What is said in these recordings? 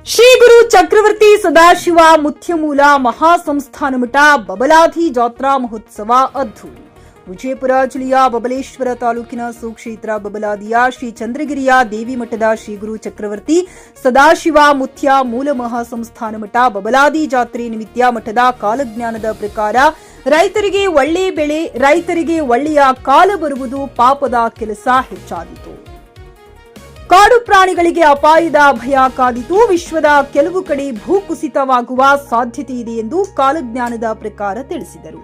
ಶ್ರೀ ಗುರು ಚಕ್ರವರ್ತಿ ಸದಾಶಿವ ಮುತ್ಯಮೂಲ ಮಹಾಸಂಸ್ಥಾನ ಮಠ ಬಬಲಾದಿ ಜಾತ್ರಾ ಮಹೋತ್ಸವ ಅದ್ದೂರಿ. ವಿಜಯಪುರ ಜಿಲ್ಲೆಯ ಬಬಲೇಶ್ವರ ತಾಲೂಕಿನ ಸುಕ್ಷೇತ್ರ ಬಬಲಾದಿಯ ಶ್ರೀ ಚಂದ್ರಗಿರಿಯ ದೇವಿ ಮಠದ ಶ್ರೀ ಗುರು ಚಕ್ರವರ್ತಿ ಸದಾಶಿವ ಮುತ್ಯ ಮೂಲ ಮಹಾಸಂಸ್ಥಾನ ಮಠ ಬಬಲಾದಿ ಜಾತ್ರೆ ನಿಮಿತ್ತ ಮಠದ ಕಾಲಜ್ಞಾನದ ಪ್ರಕಾರ ರೈತರಿಗೆ ಒಳ್ಳೆ ಬೆಳೆ, ರೈತರಿಗೆ ಒಳ್ಳೆಯ ಕಾಲ ಬರುವುದು ಪಾಪದ ಕೆಲಸ ಹೆಚ್ಚಾದಿತು. ಕಾಡು ಪ್ರಾಣಿಗಳಿಗೆ ಅಪಾಯದ ಭಯ ಕಾದಿತು. ವಿಶ್ವದ ಕೆಲವು ಕಡೆ ಭೂಕುಸಿತವಾಗುವ ಸಾಧ್ಯತೆ ಇದೆ ಎಂದು ಕಾಲಜ್ಞಾನದ ಪ್ರಕಾರ ತಿಳಿಸಿದರು.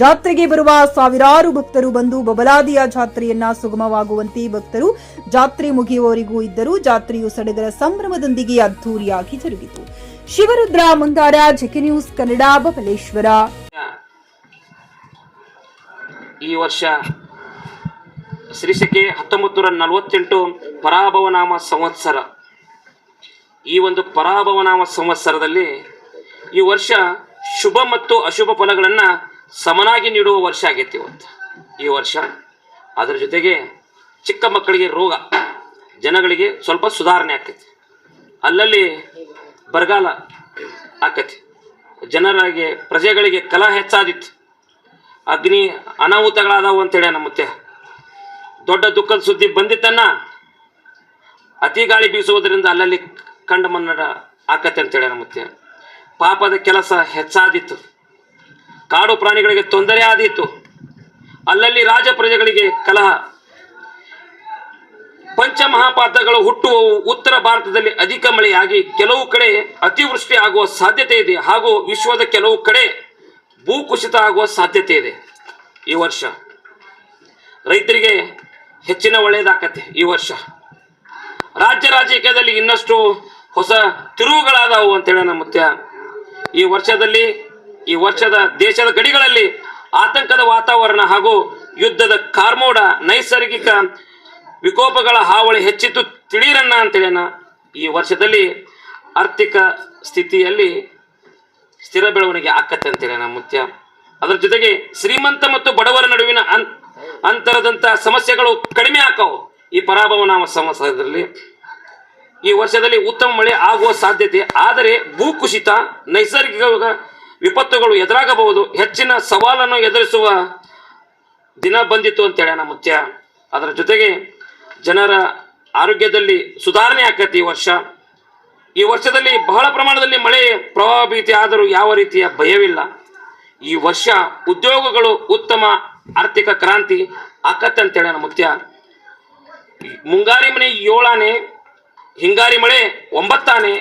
ಜಾತ್ರೆಗೆ ಬರುವ ಸಾವಿರಾರು ಭಕ್ತರು ಬಂದು ಬಬಲಾದಿಯ ಜಾತ್ರೆಯನ್ನ ಸುಗಮವಾಗುವಂತೆ ಭಕ್ತರು ಜಾತ್ರೆ ಮುಗಿಯುವವರೆಗೂ ಇದ್ದರು. ಜಾತ್ರೆಯು ಸಡಗರ ಸಂಭ್ರಮದೊಂದಿಗೆ ಅದ್ದೂರಿಯಾಗಿ ಜರುಗಿತು. Shivarudra Mundara, JK news Kannada, Babaleshwar. ಈ ವರ್ಷ ಶ್ರೀಶಕೆ 1948 ಪರಾಭವನಾಮ ಸಂವತ್ಸರ. ಈ ಒಂದು ಪರಾಭವನಾಮ ಸಂವತ್ಸರದಲ್ಲಿ ಈ ವರ್ಷ ಶುಭ ಮತ್ತು ಅಶುಭ ಫಲಗಳನ್ನು ಸಮನಾಗಿ ನೀಡುವ ವರ್ಷ ಆಗೈತಿ ಇವತ್ತು ಈ ವರ್ಷ. ಅದರ ಜೊತೆಗೆ ಚಿಕ್ಕ ಮಕ್ಕಳಿಗೆ ರೋಗ, ಜನಗಳಿಗೆ ಸ್ವಲ್ಪ ಸುಧಾರಣೆ ಆಕೈತಿ, ಅಲ್ಲಲ್ಲಿ ಬರಗಾಲ ಆಕೈತಿ, ಜನರಿಗೆ ಪ್ರಜೆಗಳಿಗೆ ಕಲಹ ಹೆಚ್ಚಾದಿತ್ತು, ಅಗ್ನಿ ಅನಾಹುತಗಳಾದವು ಅಂತೇಳಿ ನಮ್ಮ ಮುತ್ತೆ ದೊಡ್ಡ ದುಃಖದ ಸುದ್ದಿ ಬಂದಿತ್ತನ್ನ. ಅತಿ ಗಾಳಿ ಬೀಸುವುದರಿಂದ ಅಲ್ಲಲ್ಲಿ ಕಂಡ ಮನ್ನಡ ಆಕತ್ತೆ ಅಂತೇಳಿ ನಮ್ಮತ್ತೆ. ಪಾಪದ ಕೆಲಸ ಹೆಚ್ಚಾದಿತ್ತು, ಕಾಡು ಪ್ರಾಣಿಗಳಿಗೆ ತೊಂದರೆ ಆದಿತ್ತು, ಅಲ್ಲಲ್ಲಿ ರಾಜ ಪ್ರಜೆಗಳಿಗೆ ಕಲಹ. ಪಂಚಮಹಾಪಾತಗಳು ಹುಟ್ಟುವವು. ಉತ್ತರ ಭಾರತದಲ್ಲಿ ಅಧಿಕ ಮಳೆಯಾಗಿ ಕೆಲವು ಕಡೆ ಅತಿವೃಷ್ಟಿ ಆಗುವ ಸಾಧ್ಯತೆ ಇದೆ, ಹಾಗೂ ವಿಶ್ವದ ಕೆಲವು ಕಡೆ ಭೂಕುಸಿತ ಆಗುವ ಸಾಧ್ಯತೆ ಇದೆ. ಈ ವರ್ಷ ರೈತರಿಗೆ ಹೆಚ್ಚಿನ ಒಳ್ಳೆಯದಾಕತ್ತೆ. ಈ ವರ್ಷ ರಾಜ್ಯ ರಾಜಕೀಯದಲ್ಲಿ ಇನ್ನಷ್ಟು ಹೊಸ ತಿರುವುಗಳಾದವು ಅಂತೇಳಿ ನಮ್ಮ ಮುತ್ಯ. ಈ ವರ್ಷದ ದೇಶದ ಗಡಿಗಳಲ್ಲಿ ಆತಂಕದ ವಾತಾವರಣ ಹಾಗೂ ಯುದ್ಧದ ಕಾರ್ಮೋಡ, ನೈಸರ್ಗಿಕ ವಿಕೋಪಗಳ ಹಾವಳಿ ಹೆಚ್ಚಿತು ತಿಳಿರನ್ನ ಅಂತೇಳಿನ. ಈ ವರ್ಷದಲ್ಲಿ ಆರ್ಥಿಕ ಸ್ಥಿತಿಯಲ್ಲಿ ಸ್ಥಿರ ಬೆಳವಣಿಗೆ ಆಕತ್ತೆ ಅಂತೇಳಿ ನಮ್ಮ ಮುತ್ಯ. ಅದರ ಜೊತೆಗೆ ಶ್ರೀಮಂತ ಮತ್ತು ಬಡವರ ನಡುವಿನ ಅಂತರದಂಥ ಸಮಸ್ಯೆಗಳು ಕಡಿಮೆ ಆಕವು. ಈ ಪರಾಭವನಾಮ ಸಂವತ್ಸರದಲ್ಲಿ ಈ ವರ್ಷದಲ್ಲಿ ಉತ್ತಮ ಮಳೆ ಆಗುವ ಸಾಧ್ಯತೆ, ಆದರೆ ಭೂಕುಸಿತ, ನೈಸರ್ಗಿಕ ವಿಪತ್ತುಗಳು ಎದುರಾಗಬಹುದು. ಹೆಚ್ಚಿನ ಸವಾಲನ್ನು ಎದುರಿಸುವ ದಿನ ಬಂದಿತ್ತು ಅಂತೇಳಿ ನಮ್ಮ ಮುತ್ಯ. ಅದರ ಜೊತೆಗೆ ಜನರ ಆರೋಗ್ಯದಲ್ಲಿ ಸುಧಾರಣೆ ಆಕತ್ತೆ ಈ ವರ್ಷ. ಈ ವರ್ಷದಲ್ಲಿ ಬಹಳ ಪ್ರಮಾಣದಲ್ಲಿ ಮಳೆ ಪ್ರವಾಹ ಭೀತಿ ಆದರೂ ಯಾವ ರೀತಿಯ ಭಯವಿಲ್ಲ. ಈ ವರ್ಷ ಉದ್ಯೋಗಗಳು ಉತ್ತಮ ಆರ್ಥಿಕ ಕ್ರಾಂತಿ ಆಕತ್ತೆ ಅಂತೇಳಿ ನಮ್ಮ ಮುತ್ಯ. ಮುಂಗಾರಿ ಮಳೆ 7 ಆನೆ, ಹಿಂಗಾರಿ ಮಳೆ 9 ಆನೆ.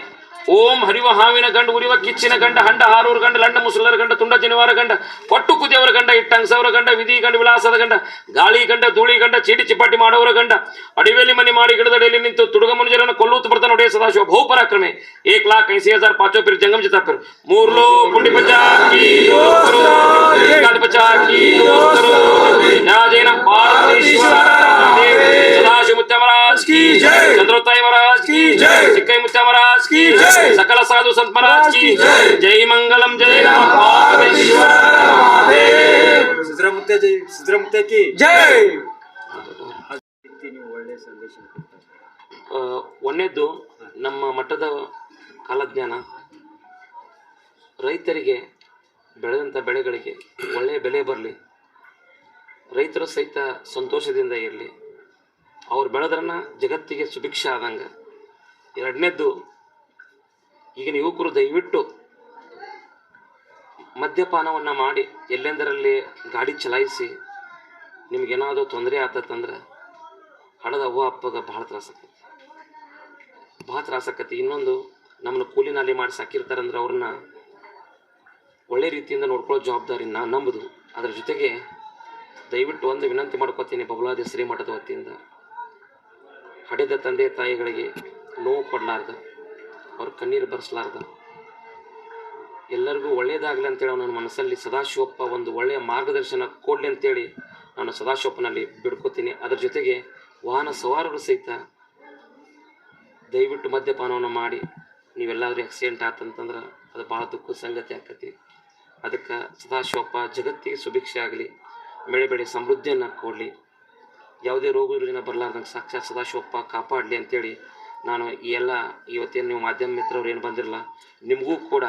ಓಂ ಹರಿವ ಹಾವಿನ ಗಂಡ, ಉರಿವ ಕಿಚ್ಚಿನ ಗಂಡ, ಹಂಡ ಹಾರೂರು ಗಂಡ, ಲಂಡ ಮುಸುಲರ ಗಂಡ, ತುಂಡ ಜನಿವಾರ ಗಂಡ, ಕೊಟ್ಟು ಕುದಿಯವರ ಗಂಡ, ಇಟ್ಟಂಗಸವರ ಗಂಡ, ವಿಧಿ ಗಂಡ, ವಿಳಾಸದ ಗಂಡ, ಗಾಳಿ ಗಂಡ, ಧೂಳಿ ಗಂಡ, ಚೀಟಿ ಚಿಪ್ಪಾಟಿ ಮಾಡೋವರ ಗಂಡ, ಅಡಿವೆಯಲ್ಲಿ ಮನೆ ಮಾಡಿ ಗಿಡದಡಿಯಲ್ಲಿ ನಿಂತು ತುಡುಗ ಮನುಜರನ್ನು ಕೊಲ್ಲುತ್ತ ಬರ್ತಾನೆ ಒಡೆಯ ಸದಾಶಿವ ಬಹುಪರಾಕ್ರಮೆ. 1,80,000 ಪಾಚೋ ಪಿರ್ ಜಂಗಮ್ ಜಿತಾಪಿರ್ ಮೂರ್ಲೋ ಪುಂಡಿ ಪಚಾಕಿ ಪಚಾಕಿ ಜೈನ सदाशिव मुत्या महाराज की जय, चंद्रोत्ताई महाराज की जय, सिक्कई मुत्या महाराज की जय, सकल साधु संत महाराज की जय. जय मंगलम, जय नमः पार्वतीश्वर महादेव. ಸಿದ್ದರಾಮುತ್ಯ की जय. ಒಂದನೇದ್ದು ನಮ್ಮ ಮಠದ ಕಾಲಜ್ಞಾನ. ರೈತರಿಗೆ ಬೆಳೆದಂಥ ಬೆಳೆಗಳಿಗೆ ಒಳ್ಳೆಯ ಬೆಲೆ ಬರಲಿ, ರೈತರು ಸಹಿತ ಸಂತೋಷದಿಂದ ಇರಲಿ, ಅವ್ರು ಬೆಳೆದ್ರನ್ನ ಜಗತ್ತಿಗೆ ಸುಭಿಕ್ಷ ಆದಂಗೆ. ಎರಡನೇದ್ದು, ಈಗಿನ ಯುವಕರು ದಯವಿಟ್ಟು ಮದ್ಯಪಾನವನ್ನು ಮಾಡಿ ಎಲ್ಲೆಂದರಲ್ಲಿ ಗಾಡಿ ಚಲಾಯಿಸಿ ನಿಮಗೇನಾದರೂ ತೊಂದರೆ ಆತಂದ್ರೆ ಹಣದ ಅವ್ವ ಅಪ್ಪಗ ಭಾಳ ತ್ರಾಸಕ್ಕತಿ. ಇನ್ನೊಂದು, ನಮ್ಮನ್ನು ಕೂಲಿ ನಾಲಿ ಮಾಡಿ ಸಾಕಿರ್ತಾರಂದ್ರೆ ಅವ್ರನ್ನ ಒಳ್ಳೆ ರೀತಿಯಿಂದ ನೋಡ್ಕೊಳ್ಳೋ ಜವಾಬ್ದಾರಿ ನಮ್ಮದು. ಅದರ ಜೊತೆಗೆ ದಯವಿಟ್ಟು ಒಂದು ವಿನಂತಿ ಮಾಡ್ಕೋತೀನಿ, ಬಬಲಾದಿ ಶ್ರೀಮಠದ ವತಿಯಿಂದ ಹಡೆದ ತಂದೆ ತಾಯಿಗಳಿಗೆ ನೋವು ಕೊಡಲಾರ್ದ, ಅವ್ರ ಕಣ್ಣೀರು ಬರೆಸಲಾರ್ದ, ಎಲ್ಲರಿಗೂ ಒಳ್ಳೆಯದಾಗಲಿ ಅಂತೇಳಿ ನನ್ನ ಮನಸ್ಸಲ್ಲಿ ಸದಾಶಿವಪ್ಪ ಒಂದು ಒಳ್ಳೆಯ ಮಾರ್ಗದರ್ಶನ ಕೊಡಲಿ ಅಂತೇಳಿ ನಾನು ಸದಾಶಿವಪ್ಪನಲ್ಲಿ ಬಿಡ್ಕೋತೀನಿ. ಅದರ ಜೊತೆಗೆ ವಾಹನ ಸವಾರರು ಸಹಿತ ದಯವಿಟ್ಟು ಮದ್ಯಪಾನವನ್ನು ಮಾಡಿ ನೀವೆಲ್ಲಾದ್ರೂ ಆಕ್ಸಿಡೆಂಟ್ ಆತಂತಂದ್ರೆ ಅದು ಭಾಳ ದುಃಖದ ಸಂಗತಿ ಆಕತಿ. ಅದಕ್ಕೆ ಸದಾಶಿವಪ್ಪ ಜಗತ್ತಿಗೆ ಸುಭಿಕ್ಷೆ ಆಗಲಿ, ಬೆಳೆ ಬೆಳೆ ಸಮೃದ್ಧಿಯನ್ನು ಕೊಡಲಿ, ಯಾವುದೇ ರೋಗ ರುಜಿನ ಬರಲಾರ್ದಂಗೆ ಸಾಕ್ಷಾತ್ ಸದಾಶಿವಪ್ಪ ಕಾಪಾಡಲಿ ಅಂತೇಳಿ ನಾನು ಈ ಎಲ್ಲ ಇವತ್ತೇನು ನೀವು ಮಾಧ್ಯಮ ಮಿತ್ರವ್ರು ಏನು ಬಂದಿರಲ್ಲ, ನಿಮಗೂ ಕೂಡ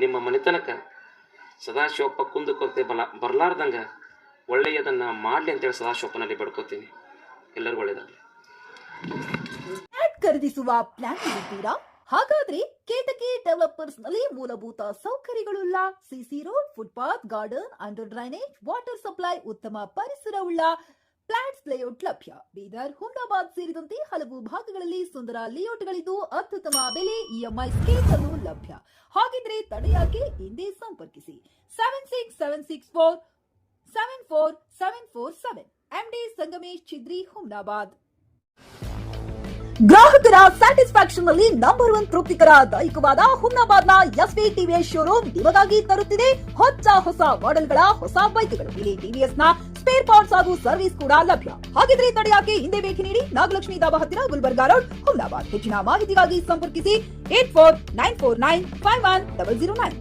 ನಿಮ್ಮ ಮನೆತನಕ ಸದಾಶಿವಪ್ಪ ಕುಂದುಕೊರತೆ ಬರಲಾರ್ದಂಗೆ ಒಳ್ಳೆಯದನ್ನು ಮಾಡಲಿ ಅಂತೇಳಿ ಸದಾಶಿವಪ್ಪನಲ್ಲಿ ಬೇಡ್ಕೋತೀನಿ. ಎಲ್ಲರಿಗೂ ಒಳ್ಳೆಯದಾಗಲಿ. ಫ್ಲಾಟ್ ಖರೀದಿಸುವ ಪ್ಲಾನ್ ಇದ್ದೀರಾ? ಹಾಗಾದ್ರೆ ಕೇತಕಿ ಡೆವಲಪರ್ಸ್ ನಲ್ಲಿ ಮೂಲಭೂತ ಸೌಕರ್ಯಗಳುಳ್ಳ CC road, footpath, garden, under drainage, water supply, ಉತ್ತಮ ಪರಿಸರವುಳ್ಳ ಫ್ಲಾಟ್ಸ್ ಲೇಔಟ್ ಲಭ್ಯ. ಬೀದರ್, ಹುಮ್ನಾಬಾದ್ ಸೇರಿದಂತೆ ಹಲವು ಭಾಗಗಳಲ್ಲಿ ಸುಂದರ ಲೇಔಟ್ಗಳಿದ್ದು ಅತ್ಯುತ್ತಮ ಬೆಲೆ, ಇಎಂಐ ಸ್ಕೀಮ್ಸ್ ಅನ್ನು ಲಭ್ಯ. ಹಾಗಿದ್ರೆ ತಡೆಯಾಕೆ ಹಿಂದೆ ಸಂಪರ್ಕಿಸಿ 7676474747 ಎಂಡಿ ಸಂಗಮೇಶ್ ಚಿದ್ರಿ, ಹುಮ್ನಾಬಾದ್. ಗ್ರಾಹಕರ ಸ್ಯಾಟಿಸ್ಫ್ಯಾಕ್ಷನ್ ನಲ್ಲಿ ನಂಬರ್ 1 ತೃಪ್ತಿಕರದಾಯಕವಾದ ಹುಮ್ನಾಬಾದ್ನ ಎಸ್ವಿ ಟಿವಿಎಸ್ ಶೋರೂಮ್ ನಿಮಗಾಗಿ ತರುತ್ತಿದೆ ಹೊಸ ಮಾಡೆಲ್ಗಳ ಹೊಸ ಬೈಕ್ಗಳು. ಇಲ್ಲಿ ಟಿವಿಎಸ್ ನ ಸ್ಪೇರ್ ಪಾರ್ಟ್ಸ್ ಹಾಗೂ ಸರ್ವಿಸ್ ಕೂಡ ಲಭ್ಯ. ಹಾಗಿದ್ರೆ ತಡೆಯಾಕೆ ಹಿಂದೆ ಭೇಟಿ ನೀಡಿ. ನಾಗಲಕ್ಷ್ಮಿ ದಾಬಾ ಹತ್ತಿರ, ಗುಲ್ಬರ್ಗಾ ರೋಡ್, ಹುಮ್ನಾಬಾದ್. ಹೆಚ್ಚಿನ ಮಾಹಿತಿಗಾಗಿ ಸಂಪರ್ಕಿಸಿ 8494951009.